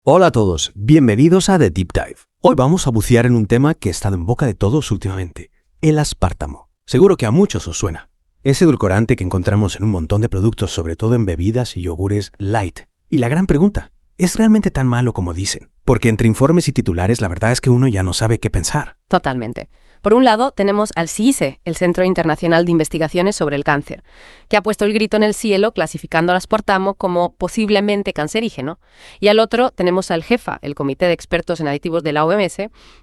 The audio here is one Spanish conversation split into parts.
Hola a todos, bienvenidos a The Deep Dive. Hoy vamos a bucear en un tema que ha estado en boca de todos últimamente, el aspartamo. Seguro que a muchos os suena. Ese edulcorante que encontramos en un montón de productos, sobre todo en bebidas y yogures light. Y la gran pregunta, ¿es realmente tan malo como dicen? Porque entre informes y titulares la verdad es que uno ya no sabe qué pensar. Totalmente. Por un lado, tenemos al CICE, el Centro Internacional de Investigaciones sobre el Cáncer, que ha puesto el grito en el cielo clasificando al aspartamo como posiblemente cancerígeno. Y al otro tenemos al GEFA, el Comité de Expertos en Aditivos de la OMS,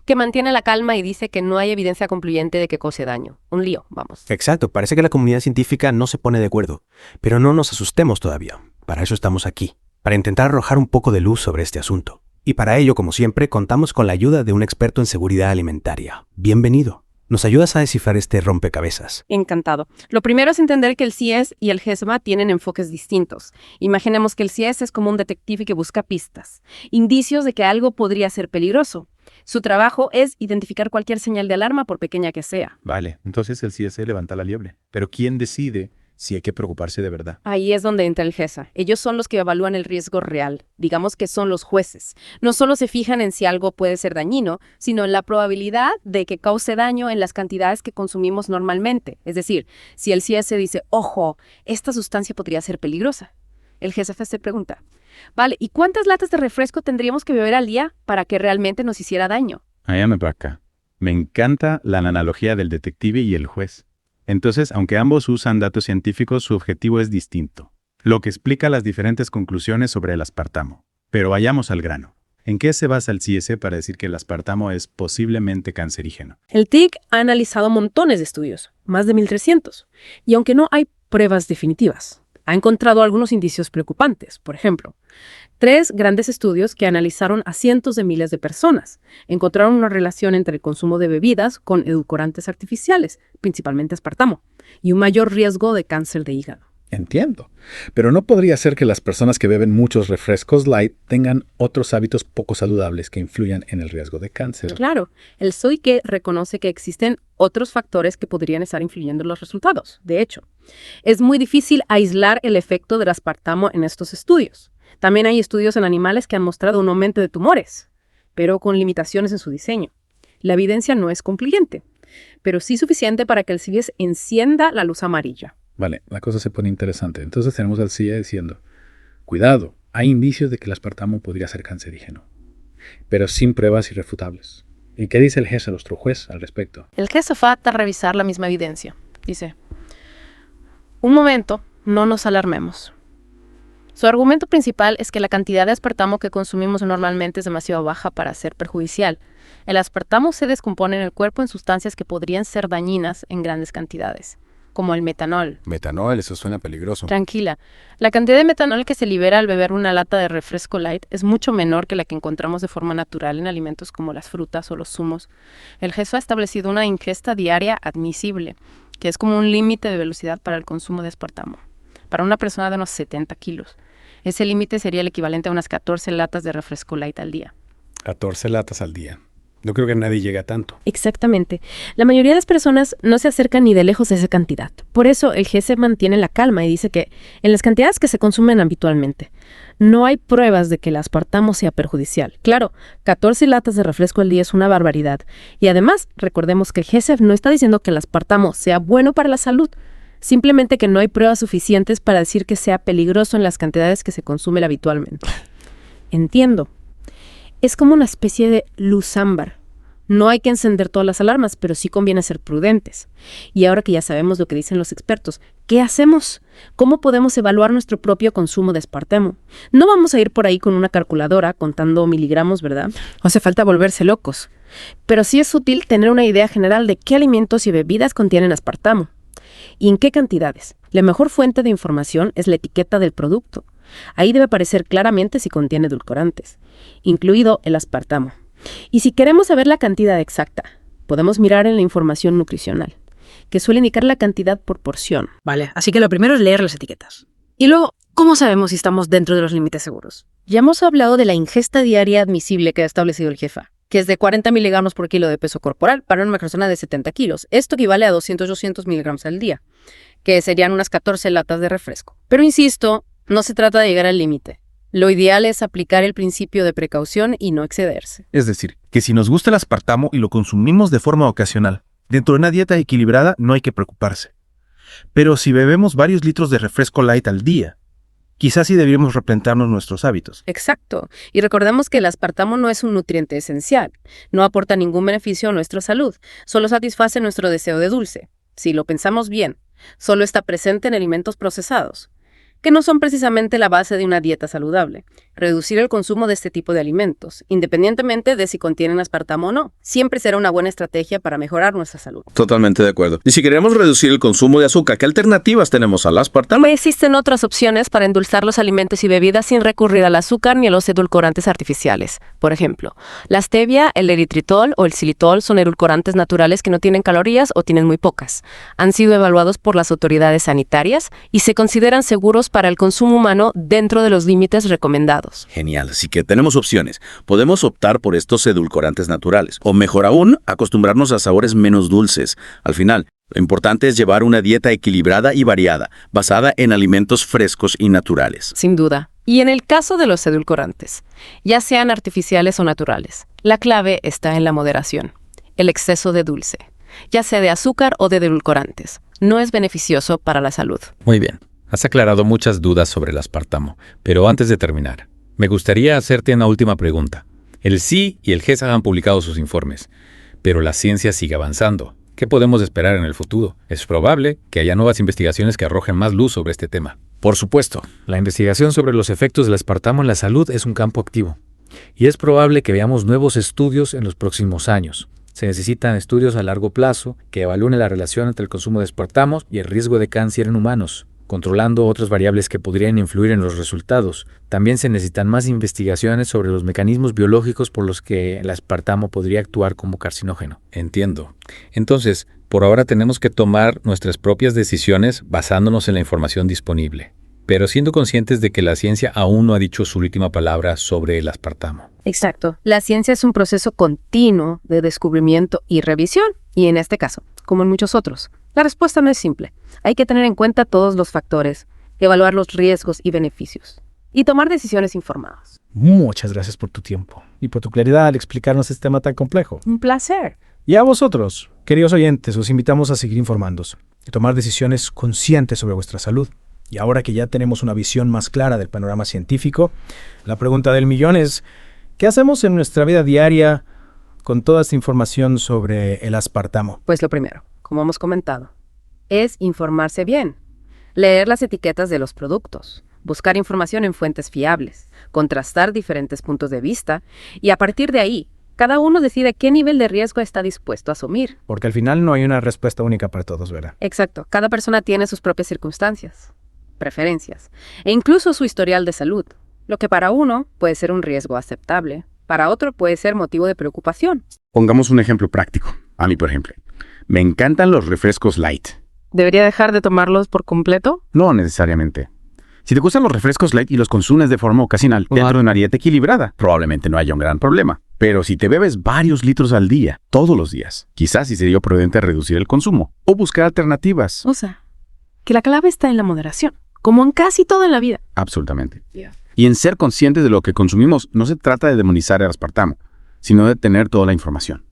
que mantiene la calma y dice que no hay evidencia concluyente de que cause daño. Un lío, vamos. Exacto, parece que la comunidad científica no se pone de acuerdo. Pero no nos asustemos todavía. Para eso estamos aquí, para intentar arrojar un poco de luz sobre este asunto. Y para ello, como siempre, contamos con la ayuda de un experto en seguridad alimentaria. Bienvenido. ¿Nos ayudas a descifrar este rompecabezas? Encantado. Lo primero es entender que el CIES y el GESMA tienen enfoques distintos. Imaginemos que el CIES es como un detective que busca pistas, indicios de que algo podría ser peligroso. Su trabajo es identificar cualquier señal de alarma, por pequeña que sea. Vale, entonces el CSE levanta la liebre. Pero ¿quién decide si hay que preocuparse de verdad? Ahí es donde entra el GESA. Ellos son los que evalúan el riesgo real. Digamos que son los jueces. No solo se fijan en si algo puede ser dañino, sino en la probabilidad de que cause daño en las cantidades que consumimos normalmente. Es decir, si el CIES dice, ojo, esta sustancia podría ser peligrosa, el GESA se pregunta, vale, ¿y cuántas latas de refresco tendríamos que beber al día para que realmente nos hiciera daño? Allá me va acá. Me encanta la analogía del detective y el juez. Entonces, aunque ambos usan datos científicos, su objetivo es distinto, lo que explica las diferentes conclusiones sobre el aspartamo. Pero vayamos al grano. ¿En qué se basa el CSE para decir que el aspartamo es posiblemente cancerígeno? El TIC ha analizado montones de estudios, más de 1.300, y aunque no hay pruebas definitivas, ha encontrado algunos indicios preocupantes. Por ejemplo, 3 grandes estudios que analizaron a cientos de miles de personas encontraron una relación entre el consumo de bebidas con edulcorantes artificiales, principalmente aspartamo, y un mayor riesgo de cáncer de hígado. Entiendo. Pero no podría ser que las personas que beben muchos refrescos light tengan otros hábitos poco saludables que influyan en el riesgo de cáncer. Claro, el SOIC reconoce que existen otros factores que podrían estar influyendo en los resultados. De hecho, es muy difícil aislar el efecto del aspartamo en estos estudios. También hay estudios en animales que han mostrado un aumento de tumores, pero con limitaciones en su diseño. La evidencia no es concluyente, pero sí suficiente para que el CIES encienda la luz amarilla. Vale, la cosa se pone interesante. Entonces tenemos al CIE diciendo, cuidado, hay indicios de que el aspartamo podría ser cancerígeno, pero sin pruebas irrefutables. ¿Y qué dice el GESA, nuestro juez, al respecto? El GESA falta revisar la misma evidencia. Dice, un momento, no nos alarmemos. Su argumento principal es que la cantidad de aspartamo que consumimos normalmente es demasiado baja para ser perjudicial. El aspartamo se descompone en el cuerpo en sustancias que podrían ser dañinas en grandes cantidades, como el metanol. Metanol, eso suena peligroso. Tranquila, la cantidad de metanol que se libera al beber una lata de refresco light es mucho menor que la que encontramos de forma natural en alimentos como las frutas o los zumos. El GESO ha establecido una ingesta diaria admisible, que es como un límite de velocidad para el consumo de aspartamo. Para una persona de unos 70 kilos. Ese límite sería el equivalente a unas 14 latas de refresco light al día. 14 latas al día. No creo que nadie llegue a tanto. Exactamente. La mayoría de las personas no se acercan ni de lejos a esa cantidad. Por eso el GESE mantiene la calma y dice que en las cantidades que se consumen habitualmente, no hay pruebas de que el aspartamo sea perjudicial. Claro, 14 latas de refresco al día es una barbaridad. Y además, recordemos que el GESE no está diciendo que el aspartamo sea bueno para la salud, simplemente que no hay pruebas suficientes para decir que sea peligroso en las cantidades que se consumen habitualmente. Entiendo. Es como una especie de luz ámbar. No hay que encender todas las alarmas, pero sí conviene ser prudentes. Y ahora que ya sabemos lo que dicen los expertos, ¿qué hacemos? ¿Cómo podemos evaluar nuestro propio consumo de aspartamo? No vamos a ir por ahí con una calculadora contando miligramos, ¿verdad? No hace falta volverse locos. Pero sí es útil tener una idea general de qué alimentos y bebidas contienen aspartamo. ¿Y en qué cantidades? La mejor fuente de información es la etiqueta del producto. Ahí debe aparecer claramente si contiene edulcorantes, incluido el aspartamo. Y si queremos saber la cantidad exacta, podemos mirar en la información nutricional, que suele indicar la cantidad por porción. Vale, así que lo primero es leer las etiquetas. Y luego, ¿cómo sabemos si estamos dentro de los límites seguros? Ya hemos hablado de la ingesta diaria admisible que ha establecido el GEFA, que es de 40 miligramos por kilo de peso corporal para una persona de 70 kilos. Esto equivale a 200 miligramos al día, que serían unas 14 latas de refresco. Pero insisto, no se trata de llegar al límite. Lo ideal es aplicar el principio de precaución y no excederse. Es decir, que si nos gusta el aspartamo y lo consumimos de forma ocasional, dentro de una dieta equilibrada no hay que preocuparse. Pero si bebemos varios litros de refresco light al día, quizás sí deberíamos replantearnos nuestros hábitos. Exacto. Y recordemos que el aspartamo no es un nutriente esencial. No aporta ningún beneficio a nuestra salud. Solo satisface nuestro deseo de dulce. Si lo pensamos bien, solo está presente en alimentos procesados, que no son precisamente la base de una dieta saludable. Reducir el consumo de este tipo de alimentos, independientemente de si contienen aspartamo o no, siempre será una buena estrategia para mejorar nuestra salud. Totalmente de acuerdo. Y si queremos reducir el consumo de azúcar, ¿qué alternativas tenemos al aspartamo? Existen otras opciones para endulzar los alimentos y bebidas sin recurrir al azúcar ni a los edulcorantes artificiales. Por ejemplo, la stevia, el eritritol o el xilitol son edulcorantes naturales que no tienen calorías o tienen muy pocas. Han sido evaluados por las autoridades sanitarias y se consideran seguros para el consumo humano dentro de los límites recomendados. Genial, así que tenemos opciones. Podemos optar por estos edulcorantes naturales, o mejor aún, acostumbrarnos a sabores menos dulces. Al final, lo importante es llevar una dieta equilibrada y variada, basada en alimentos frescos y naturales. Sin duda. Y en el caso de los edulcorantes, ya sean artificiales o naturales, la clave está en la moderación. El exceso de dulce, ya sea de azúcar o de edulcorantes, no es beneficioso para la salud. Muy bien. Has aclarado muchas dudas sobre el aspartamo, pero antes de terminar, me gustaría hacerte una última pregunta. El SI y el GESA han publicado sus informes, pero la ciencia sigue avanzando. ¿Qué podemos esperar en el futuro? Es probable que haya nuevas investigaciones que arrojen más luz sobre este tema. Por supuesto, la investigación sobre los efectos del aspartamo en la salud es un campo activo, y es probable que veamos nuevos estudios en los próximos años. Se necesitan estudios a largo plazo que evalúen la relación entre el consumo de aspartamo y el riesgo de cáncer en humanos, controlando otras variables que podrían influir en los resultados. También se necesitan más investigaciones sobre los mecanismos biológicos por los que el aspartamo podría actuar como carcinógeno. Entiendo. Entonces, por ahora tenemos que tomar nuestras propias decisiones basándonos en la información disponible, pero siendo conscientes de que la ciencia aún no ha dicho su última palabra sobre el aspartamo. Exacto. La ciencia es un proceso continuo de descubrimiento y revisión, y en este caso, como en muchos otros, la respuesta no es simple. Hay que tener en cuenta todos los factores, evaluar los riesgos y beneficios, y tomar decisiones informadas. Muchas gracias por tu tiempo y por tu claridad al explicarnos este tema tan complejo. Un placer. Y a vosotros, queridos oyentes, os invitamos a seguir informándoos y tomar decisiones conscientes sobre vuestra salud. Y ahora que ya tenemos una visión más clara del panorama científico, la pregunta del millón es, ¿qué hacemos en nuestra vida diaria con toda esta información sobre el aspartamo? Pues lo primero, como hemos comentado, es informarse bien, leer las etiquetas de los productos, buscar información en fuentes fiables, contrastar diferentes puntos de vista y a partir de ahí, cada uno decide qué nivel de riesgo está dispuesto a asumir. Porque al final no hay una respuesta única para todos, ¿verdad? Exacto, cada persona tiene sus propias circunstancias, preferencias e incluso su historial de salud. Lo que para uno puede ser un riesgo aceptable, para otro puede ser motivo de preocupación. Pongamos un ejemplo práctico. A mí, por ejemplo, me encantan los refrescos light. ¿Debería dejar de tomarlos por completo? No necesariamente. Si te gustan los refrescos light y los consumes de forma ocasional dentro de una dieta equilibrada, probablemente no haya un gran problema. Pero si te bebes varios litros al día, todos los días, quizás sí sería prudente reducir el consumo o buscar alternativas. O sea, que la clave está en la moderación, como en casi todo en la vida. Absolutamente. Y en ser conscientes de lo que consumimos, no se trata de demonizar el aspartamo, sino de tener toda la información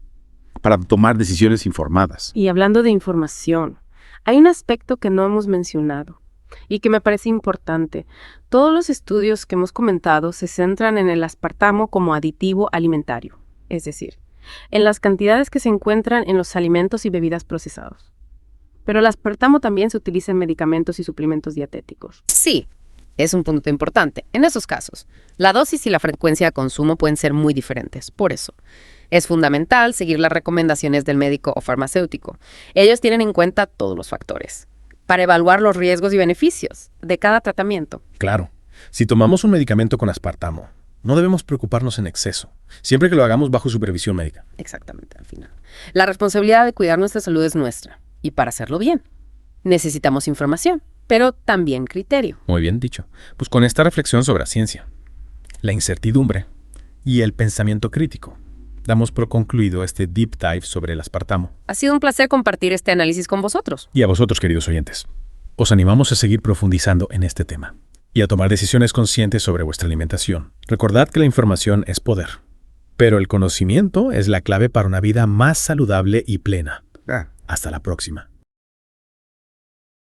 para tomar decisiones informadas. Y hablando de información, hay un aspecto que no hemos mencionado y que me parece importante. Todos los estudios que hemos comentado se centran en el aspartamo como aditivo alimentario, es decir, en las cantidades que se encuentran en los alimentos y bebidas procesados. Pero el aspartamo también se utiliza en medicamentos y suplementos dietéticos. Sí, es un punto importante. En esos casos, la dosis y la frecuencia de consumo pueden ser muy diferentes. Por eso, es fundamental seguir las recomendaciones del médico o farmacéutico. Ellos tienen en cuenta todos los factores para evaluar los riesgos y beneficios de cada tratamiento. Claro, si tomamos un medicamento con aspartamo, no debemos preocuparnos en exceso, siempre que lo hagamos bajo supervisión médica. Exactamente, al final. La responsabilidad de cuidar nuestra salud es nuestra, y para hacerlo bien, necesitamos información, pero también criterio. Muy bien dicho. Pues con esta reflexión sobre la ciencia, la incertidumbre y el pensamiento crítico, damos por concluido este deep dive sobre el aspartamo. Ha sido un placer compartir este análisis con vosotros. Y a vosotros, queridos oyentes, os animamos a seguir profundizando en este tema. y a tomar decisiones conscientes sobre vuestra alimentación. Recordad que la información es poder, pero el conocimiento es la clave para una vida más saludable y plena. Hasta la próxima.